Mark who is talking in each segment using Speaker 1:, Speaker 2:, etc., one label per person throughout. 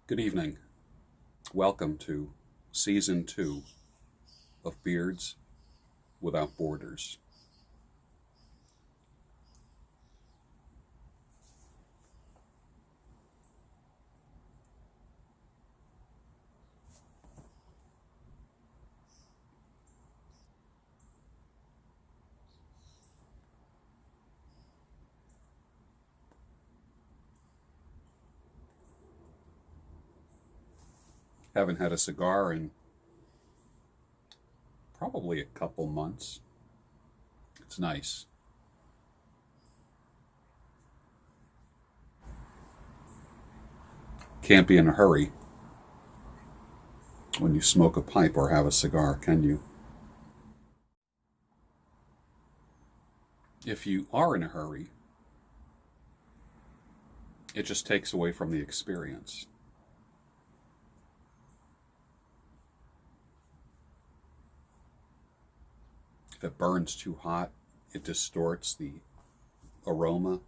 Speaker 1: Good evening. Welcome to Season 2 of Beards Without Borders. Haven't had a cigar in probably a couple months. It's nice. Can't be in a hurry when you smoke a pipe or have a cigar, can you? If you are in a hurry, it just takes away from the experience. If it burns too hot, it distorts the aroma.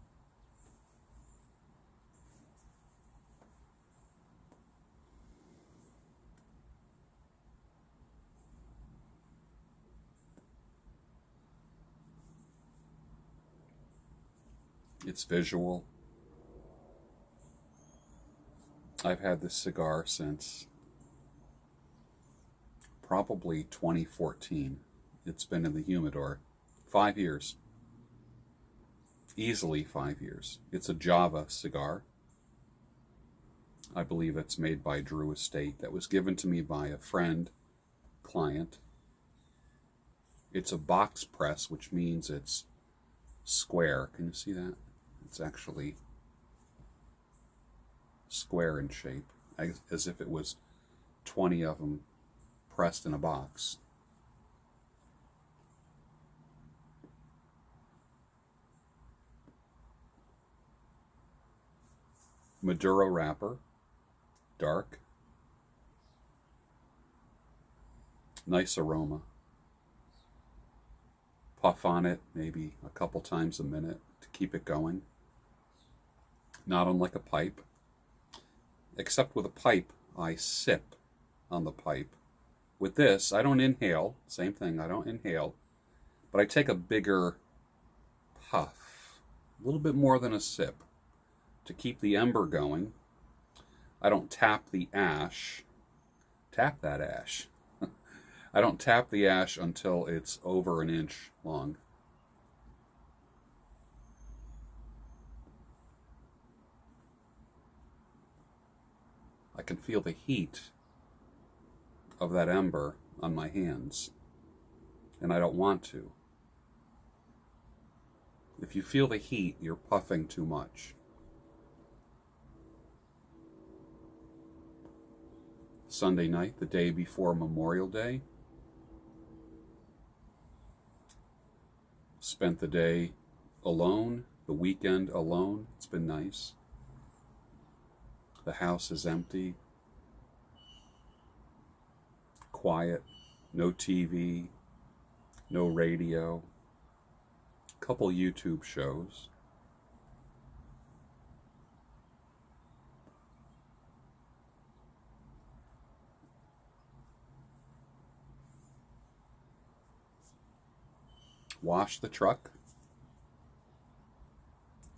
Speaker 1: It's visual. I've had this cigar since probably 2014. It's been in the humidor 5 years. Easily 5 years. It's a Java cigar. I believe it's made by Drew Estate. That was given to me by a friend, client. It's a box press, which means it's square. Can you see that? It's actually square in shape, as if it was 20 of them pressed in a box. Maduro wrapper, dark, nice aroma. Puff on it maybe a couple times a minute to keep it going. Not unlike a pipe, except with a pipe, I sip on the pipe. With this, I don't inhale, same thing, I don't inhale, but I take a bigger puff, a little bit more than a sip, to keep the ember going. I don't tap the ash. Tap that ash. I don't tap the ash until it's over an inch long. I can feel the heat of that ember on my hands, and I don't want to. If you feel the heat, you're puffing too much. Sunday night, the day before Memorial Day. Spent the day alone, the weekend alone. It's been nice. The house is empty. Quiet. No TV. No radio. A couple YouTube shows. Washed the truck,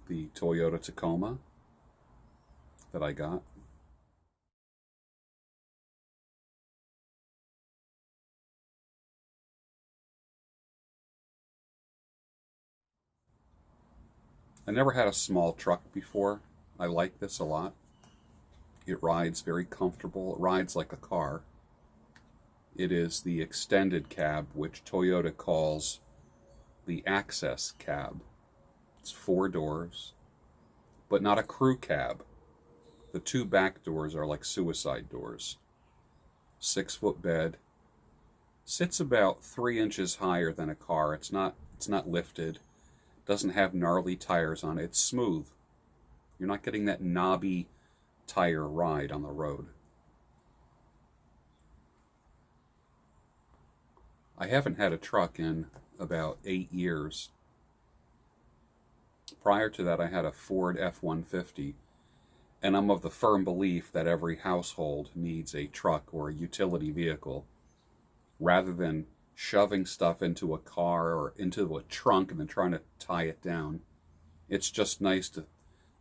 Speaker 1: the Toyota Tacoma that I got. I never had a small truck before. I like this a lot. It rides very comfortable. It rides like a car. It is the extended cab, which Toyota calls the access cab. It's 4 doors, but not a crew cab. The 2 back doors are like suicide doors. 6-foot bed. Sits about 3 inches higher than a car. It's not lifted. Doesn't have gnarly tires on it. It's smooth. You're not getting that knobby tire ride on the road. I haven't had a truck in about 8 years. Prior to that, I had a Ford F-150, And I'm of the firm belief that every household needs a truck or a utility vehicle, rather than shoving stuff into a car or into a trunk and then trying to tie it down. It's just nice to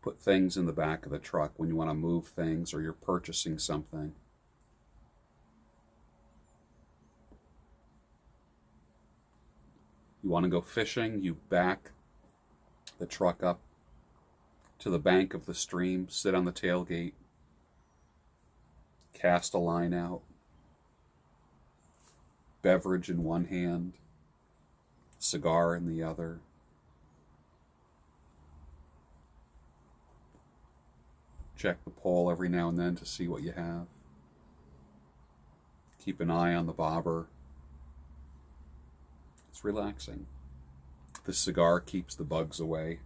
Speaker 1: put things in the back of the truck when you want to move things or you're purchasing something. You want to go fishing, you back the truck up to the bank of the stream, sit on the tailgate, cast a line out, beverage in one hand, cigar in the other. Check the pole every now and then to see what you have. Keep an eye on the bobber. It's relaxing. The cigar keeps the bugs away.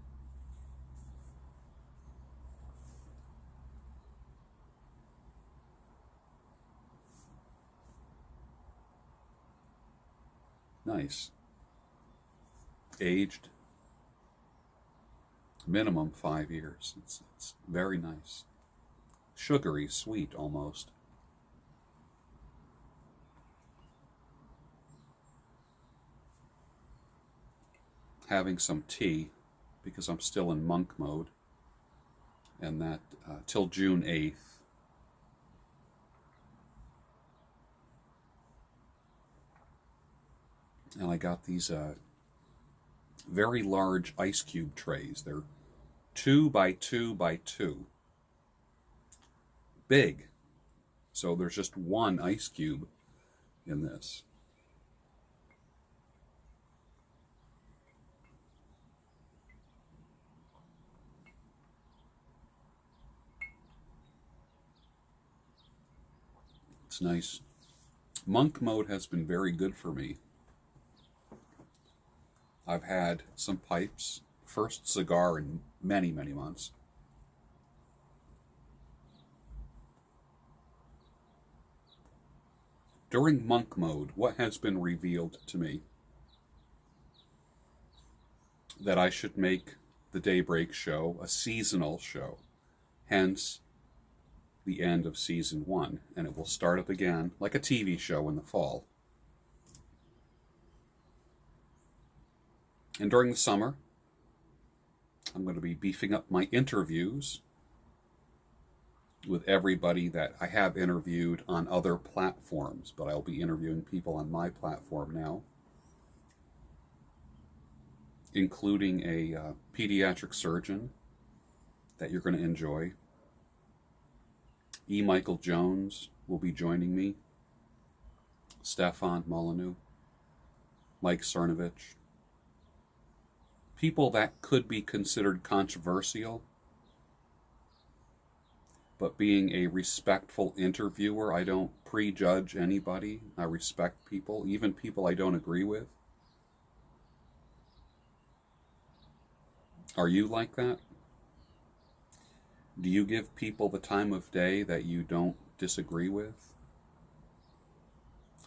Speaker 1: Nice. Aged. Minimum 5 years. It's very nice. Sugary, sweet almost. Having some tea because I'm still in monk mode, and that till June 8th. And I got these very large ice cube trays. They're 2 by 2 by 2. Big. So there's just one ice cube in this. It's nice. Monk mode has been very good for me. I've had some pipes, first cigar in many, many months. During monk mode, what has been revealed to me? That I should make the Daybreak show a seasonal show. Hence, the end of season 1, and it will start up again like a TV show in the fall. And during the summer, I'm going to be beefing up my interviews with everybody that I have interviewed on other platforms, but I'll be interviewing people on my platform now, including a pediatric surgeon that you're going to enjoy. E. Michael Jones will be joining me, Stefan Molyneux, Mike Cernovich. People that could be considered controversial, but being a respectful interviewer, I don't prejudge anybody. I respect people, even people I don't agree with. Are you like that? Do you give people the time of day that you don't disagree with?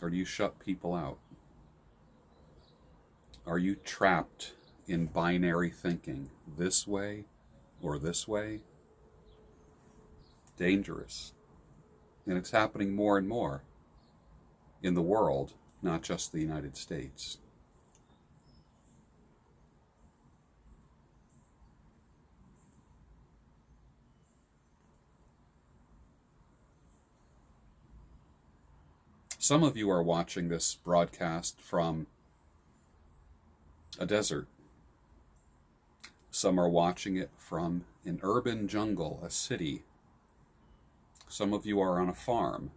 Speaker 1: Or do you shut people out? Are you trapped in binary thinking, this way or this way? Dangerous. And it's happening more and more in the world, not just the United States. Some of you are watching this broadcast from a desert. Some are watching it from an urban jungle, a city. Some of you are on a farm.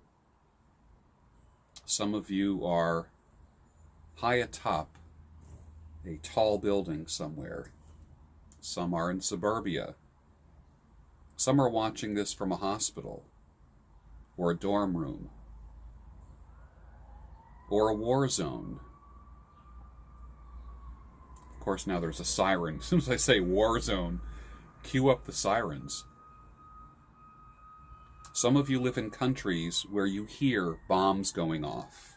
Speaker 1: Some of you are high atop a tall building somewhere. Some are in suburbia. Some are watching this from a hospital, or a dorm room, or a war zone. Of course, now there's a siren. As soon as I say war zone, cue up the sirens. Some of you live in countries where you hear bombs going off.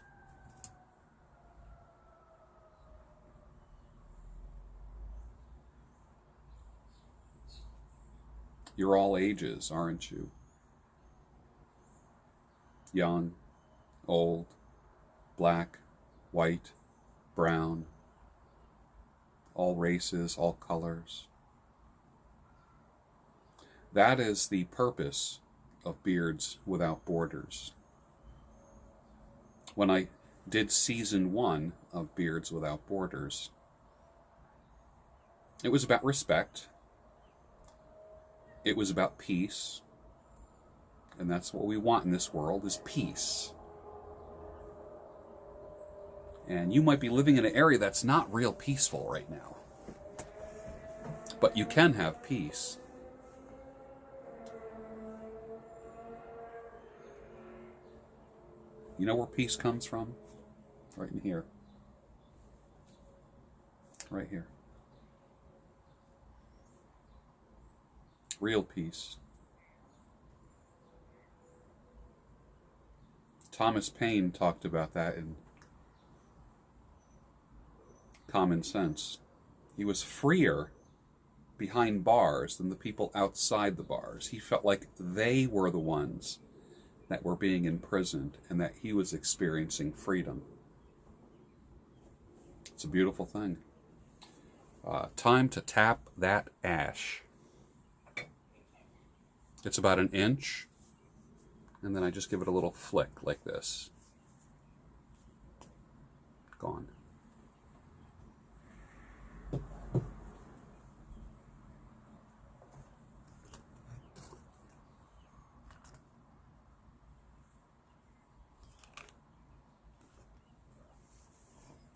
Speaker 1: You're all ages, aren't you? Young, old, black, white, brown, all races, all colors. That is the purpose of Beards Without Borders. When I did season 1 of Beards Without Borders, it was about respect. It was about peace. And that's what we want in this world, is peace. And you might be living in an area that's not real peaceful right now. But you can have peace. You know where peace comes from? Right in here. Right here. Real peace. Thomas Paine talked about that in Common Sense. He was freer behind bars than the people outside the bars. He felt like they were the ones that were being imprisoned and that he was experiencing freedom. It's a beautiful thing. Time to tap that ash. It's about an inch, and then I just give it a little flick like this. Gone.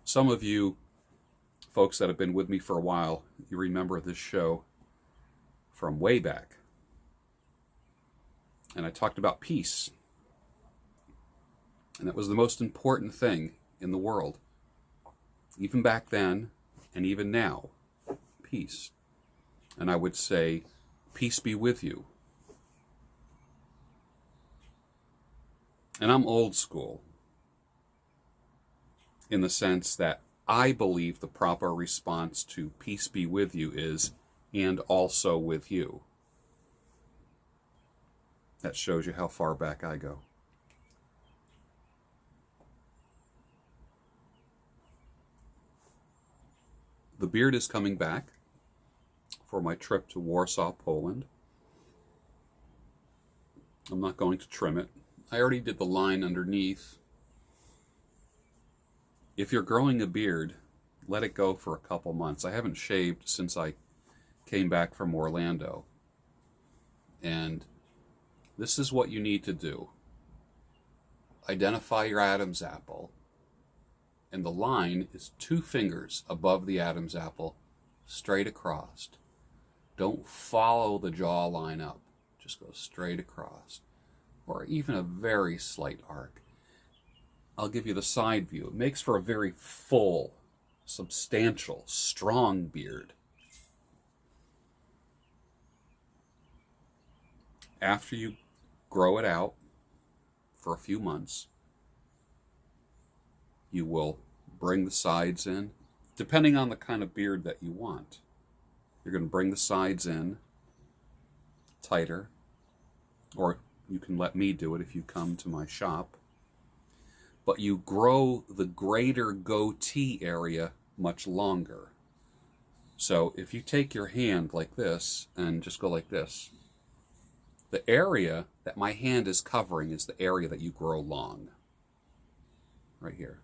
Speaker 1: Some of you folks that have been with me for a while, you remember this show from way back. And I talked about peace. And that was the most important thing in the world. Even back then, and even now, peace. And I would say, peace be with you. And I'm old school, in the sense that I believe the proper response to peace be with you is, and also with you. That shows you how far back I go. The beard is coming back for my trip to Warsaw, Poland. I'm not going to trim it. I already did the line underneath. If you're growing a beard, let it go for a couple months. I haven't shaved since I came back from Orlando. And this is what you need to do. Identify your Adam's apple. And the line is 2 fingers above the Adam's apple, straight across. Don't follow the jawline up. Just go straight across. Or even a very slight arc. I'll give you the side view. It makes for a very full, substantial, strong beard. After you grow it out for a few months, you will bring the sides in, depending on the kind of beard that you want. You're going to bring the sides in tighter, or you can let me do it if you come to my shop. But you grow the greater goatee area much longer. So if you take your hand like this and just go like this, the area that my hand is covering is the area that you grow long. Right here.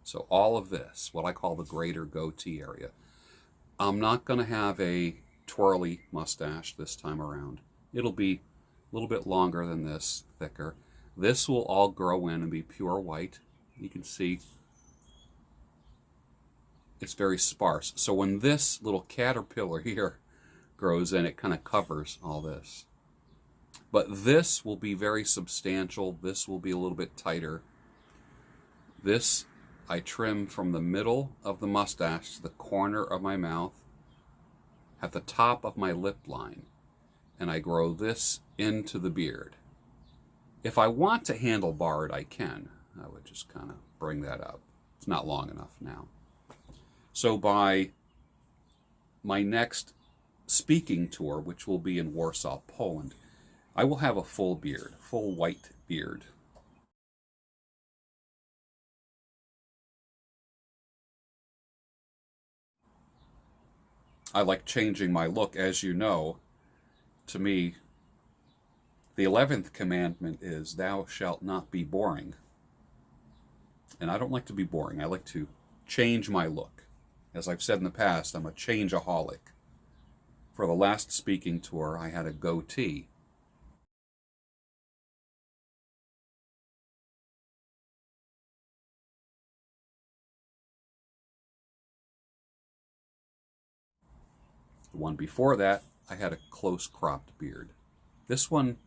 Speaker 1: So all of this, what I call the greater goatee area. I'm not going to have a twirly mustache this time around. It'll be a little bit longer than this, thicker. This will all grow in and be pure white. You can see it's very sparse. So when this little caterpillar here grows in, it kind of covers all this. But this will be very substantial. This will be a little bit tighter. This I trim from the middle of the mustache to the corner of my mouth, at the top of my lip line, and I grow this into the beard. If I want to handlebar it, I can. I would just kind of bring that up. It's not long enough now. So by my next speaking tour, which will be in Warsaw, Poland, I will have a full beard, full white beard. I like changing my look, as you know. To me, the 11th commandment is, thou shalt not be boring. And I don't like to be boring. I like to change my look. As I've said in the past, I'm a changeaholic. For the last speaking tour, I had a goatee. The one before that, I had a close cropped beard. This one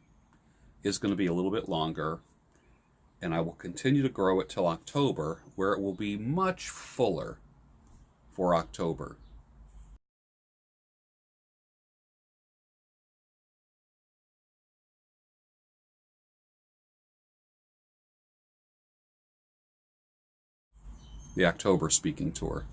Speaker 1: is going to be a little bit longer, and I will continue to grow it till October, where it will be much fuller for October. The October speaking tour.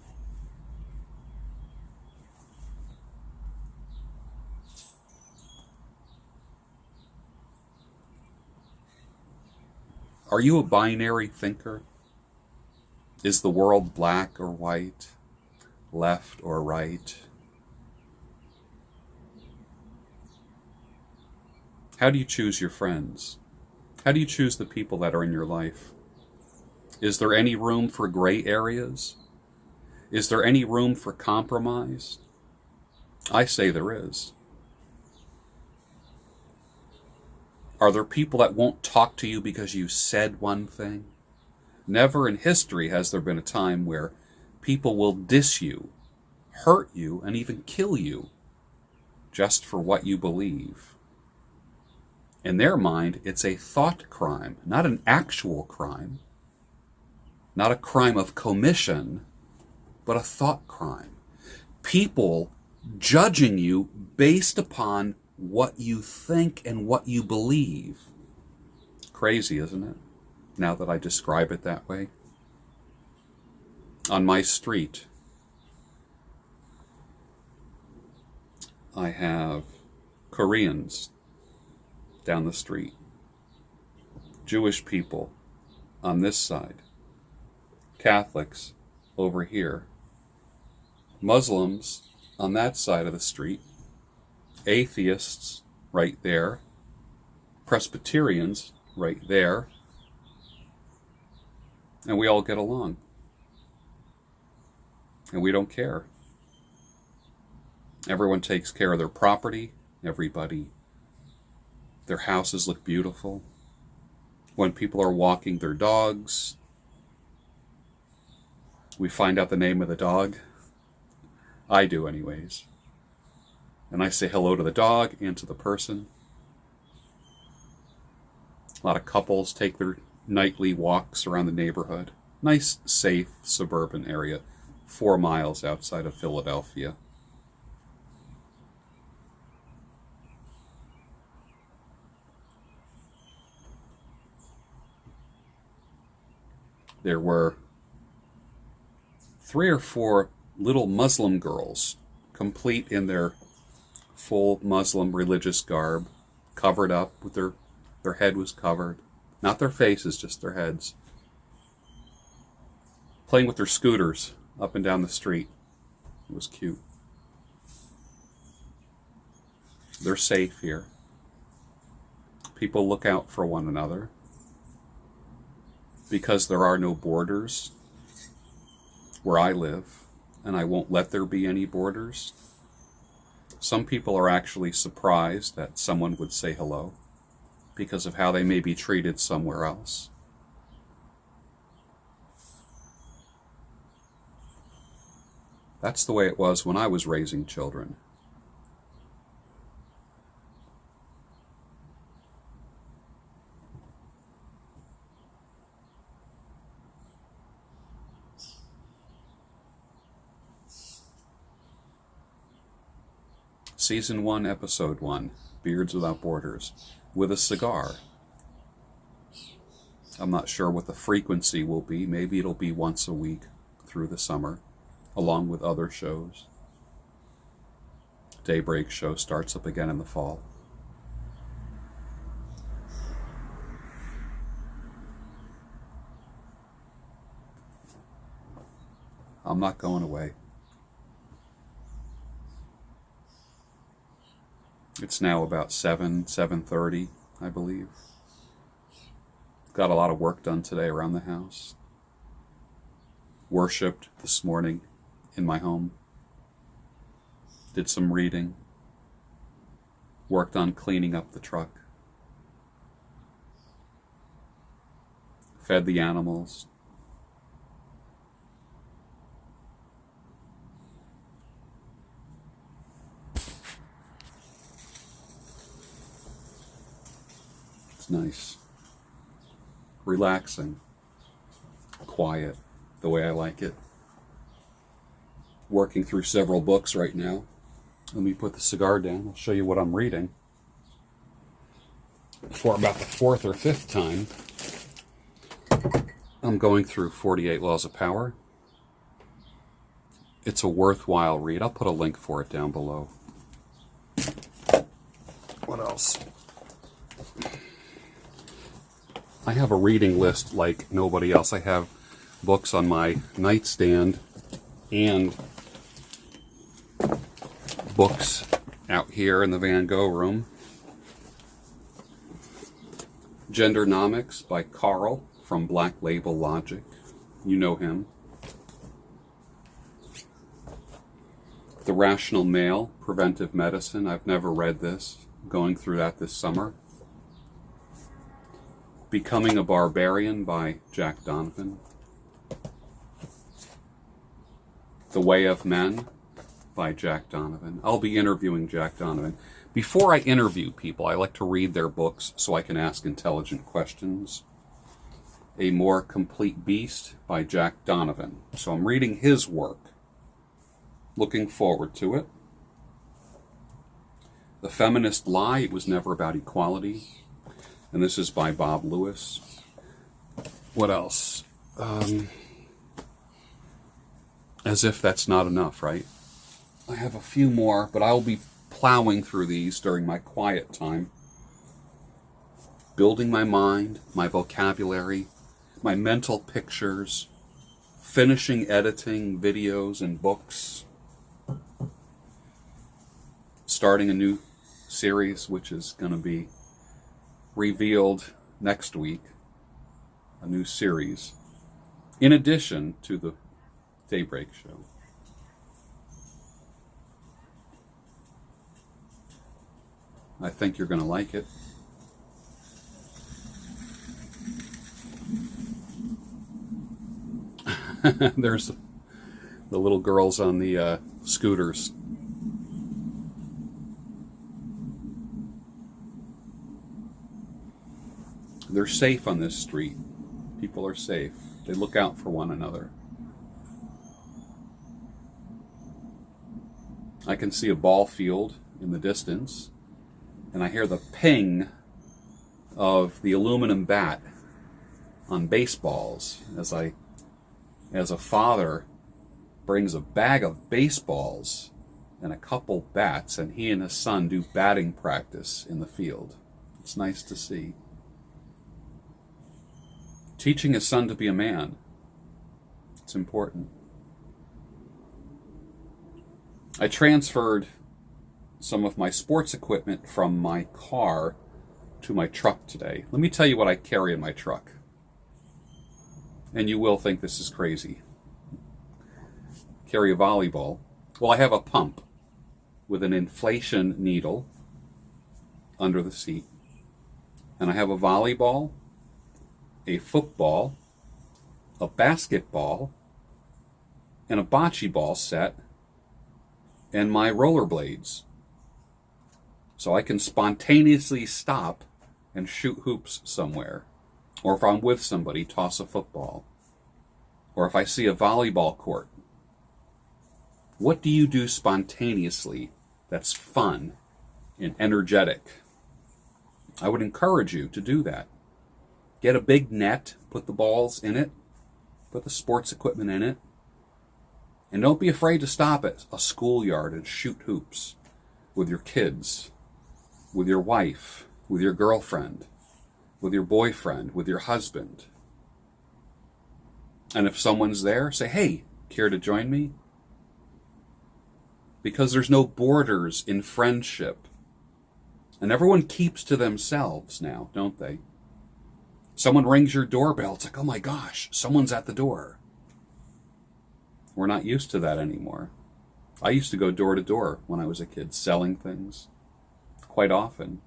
Speaker 1: Are you a binary thinker? Is the world black or white, left or right? How do you choose your friends? How do you choose the people that are in your life? Is there any room for gray areas? Is there any room for compromise? I say there is. Are there people that won't talk to you because you said one thing? Never in history has there been a time where people will diss you, hurt you, and even kill you just for what you believe. In their mind, it's a thought crime, not an actual crime, not a crime of commission, but a thought crime. People judging you based upon what you think and what you believe. Crazy, isn't it? Now that I describe it that way. On my street, I have Koreans down the street, Jewish people on this side, Catholics over here, Muslims on that side of the street, atheists right there, Presbyterians right there, and we all get along. And we don't care. Everyone takes care of their property, everybody, their houses look beautiful. When people are walking their dogs, we find out the name of the dog. I do anyways. And I say hello to the dog and to the person. A lot of couples take their nightly walks around the neighborhood. Nice, safe, suburban area, 4 miles outside of Philadelphia. There were 3 or 4 little Muslim girls, complete in their full Muslim religious garb, covered up with their head was covered. Not their faces, just their heads. Playing with their scooters up and down the street. It was cute. They're safe here. People look out for one another. Because there are no borders where I live, and I won't let there be any borders. Some people are actually surprised that someone would say hello because of how they may be treated somewhere else. That's the way it was when I was raising children. Season 1, Episode 1, Beards Without Borders, with a cigar. I'm not sure what the frequency will be. Maybe it'll be once a week through the summer, along with other shows. Daybreak show starts up again in the fall. I'm not going away. It's now about 7:30, I believe. Got a lot of work done today around the house. Worshipped this morning in my home. Did some reading. Worked on cleaning up the truck. Fed the animals. It's nice. Relaxing. Quiet, the way I like it. Working through several books right now. Let me put the cigar down. I'll show you what I'm reading. For about the 4th or 5th time, I'm going through 48 Laws of Power. It's a worthwhile read. I'll put a link for it down below. What else? I have a reading list like nobody else. I have books on my nightstand and books out here in the Van Gogh room. Gendernomics by Carl from Black Label Logic. You know him. The Rational Male, Preventive Medicine. I've never read this. I'm going through that this summer. Becoming a Barbarian by Jack Donovan. The Way of Men by Jack Donovan. I'll be interviewing Jack Donovan. Before I interview people, I like to read their books so I can ask intelligent questions. A More Complete Beast by Jack Donovan. So I'm reading his work. Looking forward to it. The Feminist Lie, It Was Never About Equality. And this is by Bob Lewis. What else? As if that's not enough, right? I have a few more, but I'll be plowing through these during my quiet time. Building my mind, my vocabulary, my mental pictures, finishing editing videos and books, starting a new series, which is going to be revealed next week, a new series, in addition to the Daybreak show. I think you're going to like it. There's the little girls on the scooters. They're safe on this street. People are safe. They look out for one another. I can see a ball field in the distance, and I hear the ping of the aluminum bat on baseballs as a father brings a bag of baseballs and a couple bats, and he and his son do batting practice in the field. It's nice to see. Teaching his son to be a man. It's important. I transferred some of my sports equipment from my car to my truck today. Let me tell you what I carry in my truck. And you will think this is crazy. Carry a volleyball. Well, I have a pump with an inflation needle under the seat. And I have a volleyball, a football, a basketball, and a bocce ball set, and my rollerblades. So I can spontaneously stop and shoot hoops somewhere. Or if I'm with somebody, toss a football. Or if I see a volleyball court. What do you do spontaneously that's fun and energetic? I would encourage you to do that. Get a big net, put the balls in it, put the sports equipment in it, and don't be afraid to stop at a schoolyard and shoot hoops. with your kids, with your wife, with your girlfriend, with your boyfriend, with your husband. And if someone's there, say, hey, care to join me? Because there's no borders in friendship. And everyone keeps to themselves now, don't they? Someone rings your doorbell. It's like, oh my gosh, someone's at the door. We're not used to that anymore. I used to go door to door when I was a kid, selling things quite often,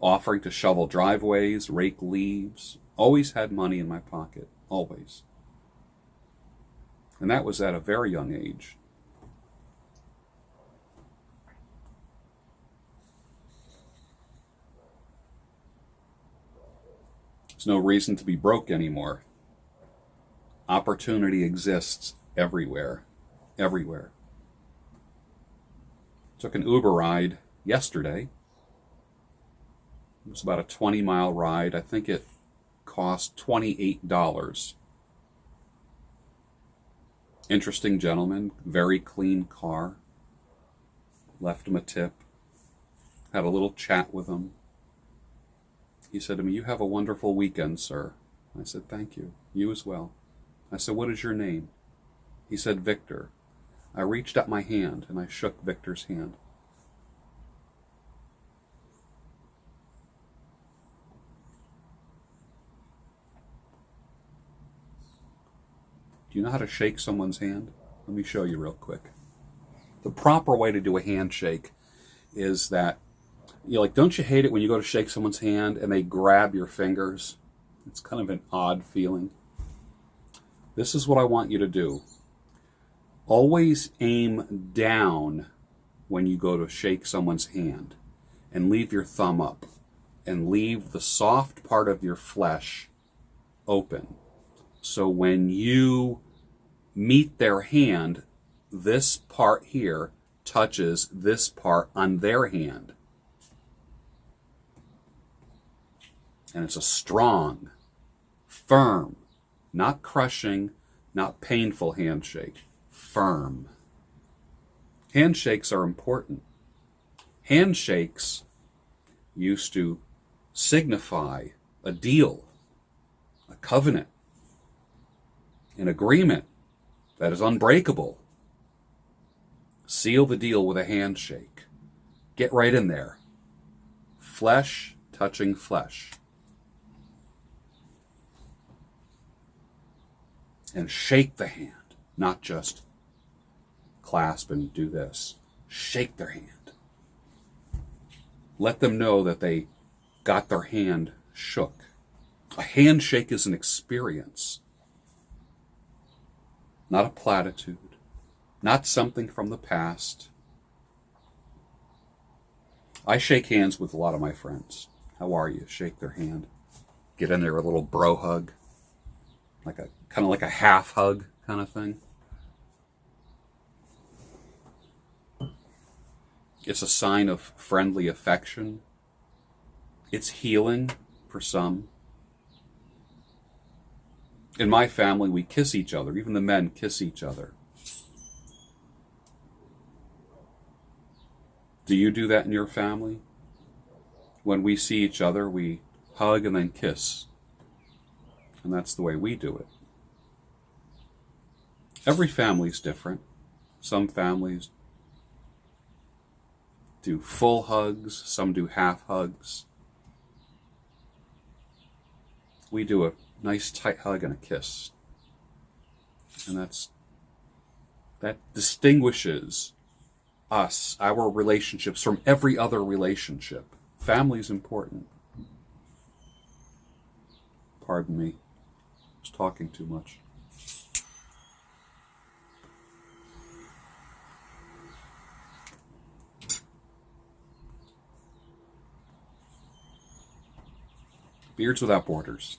Speaker 1: offering to shovel driveways, rake leaves. Always had money in my pocket, always. And that was at a very young age. There's no reason to be broke anymore. Opportunity exists everywhere. Everywhere. Took an Uber ride yesterday. It was about a 20-mile ride. I think it cost $28. Interesting gentleman, very clean car. Left him a tip. Had a little chat with him. He said to me, you have a wonderful weekend, sir. I said, thank you. You as well. I said, what is your name? He said, Victor. I reached out my hand and I shook Victor's hand. Do you know how to shake someone's hand? Let me show you real quick. The proper way to do a handshake is that, don't you hate it when you go to shake someone's hand and they grab your fingers? It's kind of an odd feeling. This is what I want you to do. Always aim down when you go to shake someone's hand and leave your thumb up and leave the soft part of your flesh open. So when you meet their hand, this part here touches this part on their hand. And it's a strong, firm, not crushing, not painful handshake. Firm. Handshakes are important. Handshakes used to signify a deal, a covenant, an agreement that is unbreakable. Seal the deal with a handshake. Get right in there. Flesh touching flesh. And shake the hand, not just clasp and do this. Shake their hand. Let them know that they got their hand shook. A handshake is an experience, not a platitude, not something from the past. I shake hands with a lot of my friends. How are you? Shake their hand. Get in there a little bro hug, kind of like a half hug kind of thing. It's a sign of friendly affection. It's healing for some. In my family, we kiss each other. Even the men kiss each other. Do you do that in your family? When we see each other, we hug and then kiss. And that's the way we do it. Every family's different. Some families do full hugs, some do half hugs. We do a nice tight hug and a kiss. And that distinguishes us, our relationships, from every other relationship. Family's important. Pardon me. I was talking too much. Beards Without Borders.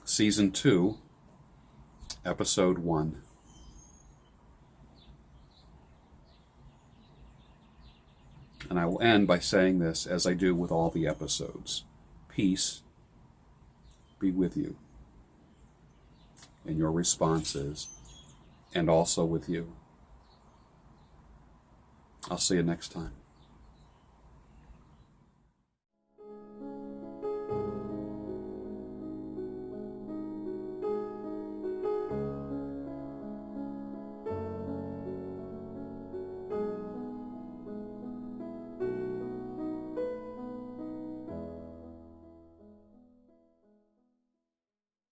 Speaker 1: Season 2, Episode 1. And I will end by saying this, as I do with all the episodes. Peace be with you in your responses, and also with you. I'll see you next time.